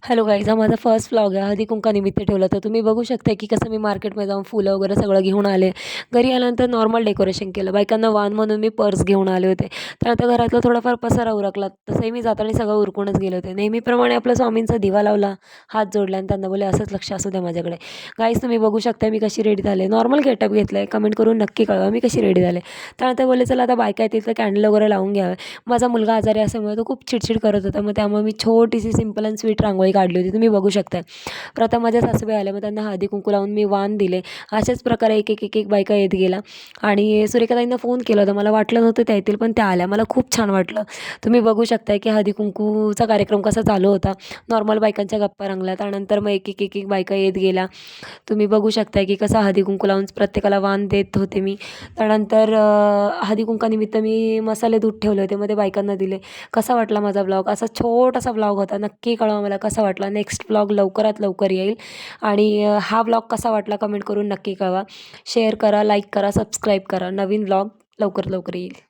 Hello guys, हा माझा first vlog आहे. हळदी कुंकानिमित्त ठेवलं तर तुम्ही बघू शकता की कसं मी मार्केटमध्ये जाऊन फुलं वगैरे सगळं घेऊन आले. घरी आल्यानंतर नॉर्मल डेकोरेशन केलं. बायकांना वाण म्हणून मी पर्स घेऊन आले होते. तर आता घरातला थोडाफार पसारा उरकला. तसंही मी जाताना सगळं उरकूनच गेले होते. नेहमीप्रमाणे आपलं स्वामींचा दिवा लावला, हात जोडला आणि त्यांना बोलले असंच लक्ष असू द्या माझ्याकडे. गाईज तुम्ही बघू शकता मी कशी रेडी झाले. नॉर्मल गेटअप घेतलं आहे. कमेंट करून नक्की कळवा मी कशी रेडी झाले. त्यानंतर बोलले चला आता बायका येतील तर कॅन्डल वगैरे लावून घ्यावे. माझा मुलगा आजारी असल्यामुळे तो खूप चिडचिड करत होता. मग त्यामुळे मी छोटीशी सिंपल अँड स्वीट रांगोळी काढली होती. तुम्ही बघू शकता. प्रथम माझ्या सासूबाई आल्या, मग त्यांना हळदी कुंकू लावून मी वाण दिले. अशाच प्रकारे एक एक एक एक बायका येत गेला आणि सुरेखाताईंना फोन केला होता. मला वाटलं नव्हतं त्या येतील, पण त्या आल्या. मला खूप छान वाटलं. तुम्ही बघू शकता की हळदी कुंकूचा कार्यक्रम कसा चालू होता. नॉर्मल बायकांच्या गप्पा रंगल्या. त्यानंतर मग एक एक एक एक बायका येत गेला. तुम्ही बघू शकता की कसा हळदी कुंकू लावून प्रत्येकाला वाण देत होते मी. त्यानंतर हळदी कुंकानिमित्त मी मसाले दूध ठेवले होते, मग ते बायकांना दिले. कसा वाटला माझा ब्लॉग? असा छोटासा ब्लॉग होता. नक्की कळवा मला कसा वाटला. नेक्स्ट ब्लॉग लवकरात लवकर येईल आणि हा ब्लॉग कसा वाटला कमेंट करून नक्की कळवा. शेअर करा, लाईक करा, सबस्क्राईब करा. नवीन ब्लॉग लवकर लवकर येईल.